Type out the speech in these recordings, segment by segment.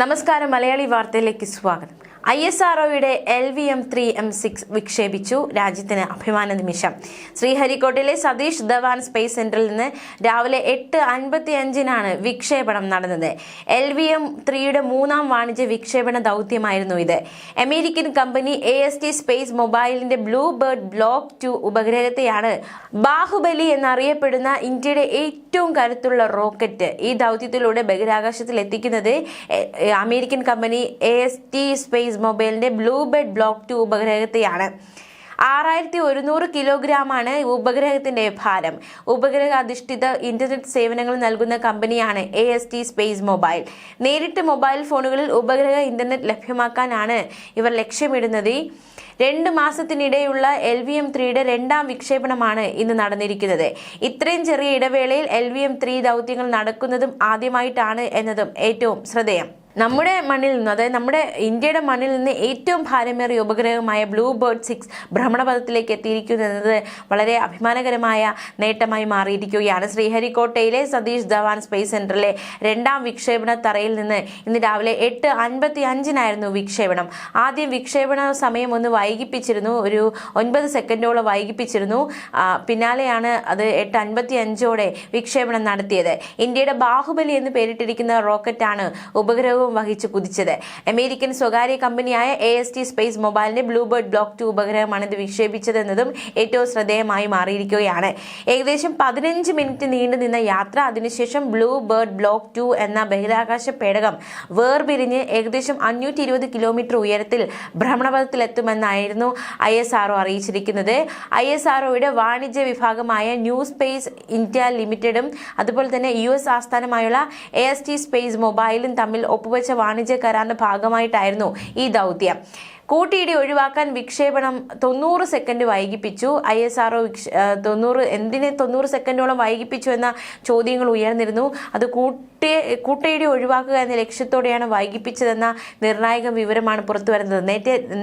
നമസ്കാരം മലയാളി വാർത്തയിലേക്ക് സ്വാഗതം. ISROയുടെ LVM-3M6 വിക്ഷേപിച്ചു. രാജ്യത്തിന് അഭിമാന നിമിഷം. ശ്രീഹരിക്കോട്ടയിലെ സതീഷ് ധവാൻ സ്പേസ് സെന്ററിൽ നിന്ന് രാവിലെ 8:55-നാണ് വിക്ഷേപണം നടന്നത്. LVM-3യുടെ മൂന്നാം വാണിജ്യ വിക്ഷേപണ ദൗത്യമായിരുന്നു ഇത്. അമേരിക്കൻ കമ്പനി AST സ്പേസ് മൊബൈലിന്റെ ബ്ലൂ ബേർഡ് ബ്ലോക്ക് 2 ഉപഗ്രഹത്തെയാണ് ബാഹുബലി എന്നറിയപ്പെടുന്ന ഇന്ത്യയുടെ ഏറ്റവും കരുത്തുള്ള റോക്കറ്റ് ഈ ദൗത്യത്തിലൂടെ ബഹിരാകാശത്തിൽ എത്തിക്കുന്നത്. അമേരിക്കൻ കമ്പനി AST സ്പേസ് മൊബൈലിന്റെ ബ്ലൂ ബേർഡ് ബ്ലോക്ക് 2 ഉപഗ്രഹത്തെയാണ്. 6100 കിലോഗ്രാമാണ് ഉപഗ്രഹത്തിന്റെ ഭാരം. ഉപഗ്രഹ അധിഷ്ഠിത ഇന്റർനെറ്റ് സേവനങ്ങൾ നൽകുന്ന കമ്പനിയാണ് AST സ്പേസ് മൊബൈൽ. നേരിട്ട് മൊബൈൽ ഫോണുകളിൽ ഉപഗ്രഹ ഇന്റർനെറ്റ് ലഭ്യമാക്കാനാണ് ഇവർ ലക്ഷ്യമിടുന്നത്. 2 മാസത്തിനിടെയുള്ള LVM-3യുടെ രണ്ടാം വിക്ഷേപണമാണ് ഇന്ന് നടന്നിരിക്കുന്നത്. ഇത്രയും ചെറിയ ഇടവേളയിൽ LVM-3 ദൗത്യങ്ങൾ നടക്കുന്നതും ആദ്യമായിട്ടാണ് എന്നതും ഏറ്റവും ശ്രദ്ധേയം. നമ്മുടെ മണ്ണിൽ നിന്ന്, അതായത് നമ്മുടെ ഇന്ത്യയുടെ മണ്ണിൽ നിന്ന് ഏറ്റവും ഭാരമേറിയ ഉപഗ്രഹമായ ബ്ലൂ ബേർഡ് 6 ഭ്രമണപഥത്തിലേക്ക് എത്തിയിരിക്കുന്നത് വളരെ അഭിമാനകരമായ നേട്ടമായി മാറിയിരിക്കുകയാണ്. ശ്രീഹരിക്കോട്ടയിലെ സതീഷ് ധവാൻ സ്പേസ് സെന്ററിലെ രണ്ടാം വിക്ഷേപണ തറയിൽ നിന്ന് ഇന്ന് രാവിലെ 8:55-നായിരുന്നു വിക്ഷേപണം. ആദ്യം വിക്ഷേപണ സമയം ഒന്ന് വൈകിപ്പിച്ചിരുന്നു, ഒരു 9 സെക്കൻഡോളം വൈകിപ്പിച്ചിരുന്നു. പിന്നാലെയാണ് അത് 8:55-ഓടെ വിക്ഷേപണം നടത്തിയത്. ഇന്ത്യയുടെ ബാഹുബലി എന്ന് പേരിട്ടിരിക്കുന്ന റോക്കറ്റാണ് ഉപഗ്രഹം വഹിച്ചു കുതിച്ചത്. അമേരിക്കൻ സ്വകാര്യ കമ്പനിയായ AST സ്പേസ് മൊബൈലിന്റെ ബ്ലൂ ബേർഡ് ബ്ലോക്ക് 2 ഉപഗ്രഹമാണ് ഇത് വിക്ഷേപിച്ചതെന്നതും ഏറ്റവും ശ്രദ്ധേയമായി മാറിയിരിക്കുകയാണ്. ഏകദേശം 15 മിനിറ്റ് നീണ്ടു നിന്ന യാത്ര, അതിനുശേഷം ബ്ലൂ ബേർഡ് ബ്ലോക്ക് 2 എന്ന ബഹിരാകാശ പേടകം വേർപിരിഞ്ഞ് ഏകദേശം 520 കിലോമീറ്റർ ഉയരത്തിൽ ഭ്രമണപഥത്തിലെത്തുമെന്നായിരുന്നു ISRO അറിയിച്ചിരിക്കുന്നത്. ISROയുടെ വാണിജ്യ വിഭാഗമായ ന്യൂ സ്പേസ് ഇന്ത്യ ലിമിറ്റഡും അതുപോലെ തന്നെ US ആസ്ഥാനമായുള്ള AST സ്പേസ് മൊബൈലും തമ്മിൽ ഒപ്പുവെച്ച വാണിജ്യ കരാറിന്റെ ഭാഗമായിട്ടായിരുന്നു ഈ ദൗത്യം. കൂട്ടിയിടി ഒഴിവാക്കാൻ വിക്ഷേപണം 90 സെക്കൻഡ് വൈകിപ്പിച്ചു. ISRO 90 സെക്കൻഡോളം വൈകിപ്പിച്ചു എന്ന ചോദ്യങ്ങൾ ഉയർന്നിരുന്നു. അത് കൂട്ടയിടി ഒഴിവാക്കുക എന്ന ലക്ഷ്യത്തോടെയാണ് വൈകിപ്പിച്ചതെന്ന നിർണായക വിവരമാണ് പുറത്തുവരുന്നത്.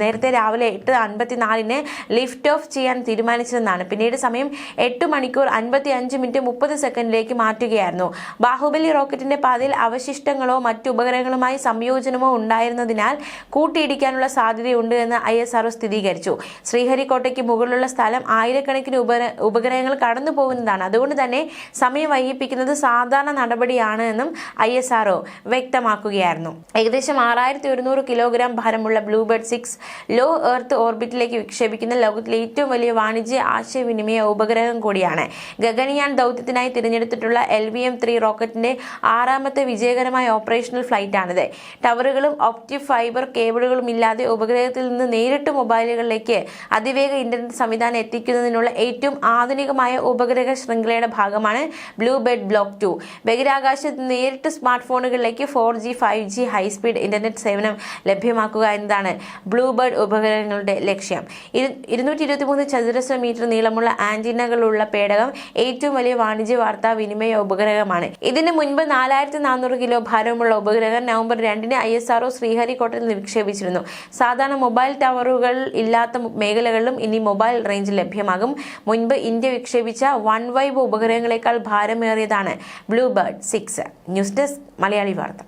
നേരത്തെ രാവിലെ 8:54-ന് ലിഫ്റ്റ് ഓഫ് ചെയ്യാൻ തീരുമാനിച്ചതെന്നാണ്. പിന്നീട് സമയം 8 മണിക്കൂർ 55 മിനിറ്റ് 30 സെക്കൻഡിലേക്ക് മാറ്റുകയായിരുന്നു. ബാഹുബലി റോക്കറ്റിന്റെ പാതയിൽ അവശിഷ്ടങ്ങളോ മറ്റു ഉപഗ്രഹങ്ങളുമായി സംയോജനമോ ഉണ്ടായിരുന്നതിനാൽ കൂട്ടിയിടിക്കാനുള്ള സാധ്യതയുണ്ട് എന്ന് ISRO സ്ഥിരീകരിച്ചു. ശ്രീഹരിക്കോട്ടയ്ക്ക് മുകളിലുള്ള സ്ഥലം ആയിരക്കണക്കിന് ഉപഗ്രഹങ്ങൾ കടന്നു പോകുന്നതാണ്. അതുകൊണ്ട് തന്നെ സമയം വൈകിപ്പിക്കുന്നത് സാധാരണ നടപടിയാണ് എന്നും ISRO വ്യക്തമാക്കുകയായിരുന്നു. ഏകദേശം 6100 കിലോഗ്രാം ഭാരമുള്ള ബ്ലൂ ബേർഡ് 6 ലോ എർത്ത് ഓർബിറ്റിലേക്ക് വിക്ഷേപിക്കുന്ന ലോകത്തിലെ ഏറ്റവും വലിയ വാണിജ്യ ആശയവിനിമയ ഉപഗ്രഹം കൂടിയാണ്. ഗഗൻയാൻ ദൗത്യത്തിനായി തിരഞ്ഞെടുത്തിട്ടുള്ള LVM-3 റോക്കറ്റിന്റെ 6ാമത്തെ വിജയകരമായ ഓപ്പറേഷണൽ ഫ്ലൈറ്റാണിത്. ടവറുകളും ഒപ്റ്റിക് ഫൈബർ കേബിളുകളും ഇല്ലാതെ ഉപഗ്രഹത്തിൽ നിന്ന് നേരിട്ട് മൊബൈലുകളിലേക്ക് അതിവേഗ ഇന്റർനെറ്റ് സംവിധാനം എത്തിക്കുന്നതിനുള്ള ഏറ്റവും ആധുനികമായ ഉപഗ്രഹ ശൃംഖലയുടെ ഭാഗമാണ് ബ്ലൂ ബേർഡ് ബ്ലോക്ക് 2. ബഹിരാകാശത്ത് നേരിട്ട് smart ഫോണുകളിലേക്ക് 4G 5G high speed internet സേവനം ലഭ്യമാക്കുക എന്നതാണ് ബ്ലൂ ബേർഡ് ഉപഗ്രഹങ്ങളുടെ ലക്ഷ്യം. 223 ചതുരശ്ര മീറ്റർ നീളമുള്ള ആന്റിനകളുള്ള പേടകം ഏറ്റവും വലിയ വാണിജ്യ വാർത്താ വിനിമയ ഉപഗ്രഹമാണ്. ഇതിന് മുൻപ് 4400 കിലോ ഭാരമുള്ള ഉപഗ്രഹം നവംബർ 2-ന് ISRO ശ്രീഹരിക്കോട്ടയിൽ നിന്ന് വിക്ഷേപിച്ചിരുന്നു. സാധാരണ മൊബൈൽ ടവറുകൾ ഇല്ലാത്ത മേഖലകളിലും ഇനി മൊബൈൽ റേഞ്ച് ലഭ്യമാകും. മുൻപ് ഇന്ത്യ വിക്ഷേപിച്ച OneWeb ഉപഗ്രഹങ്ങളെക്കാൾ ഭാരമേറിയതാണ് blue bird 6. News desk Malayali വാർത്ത.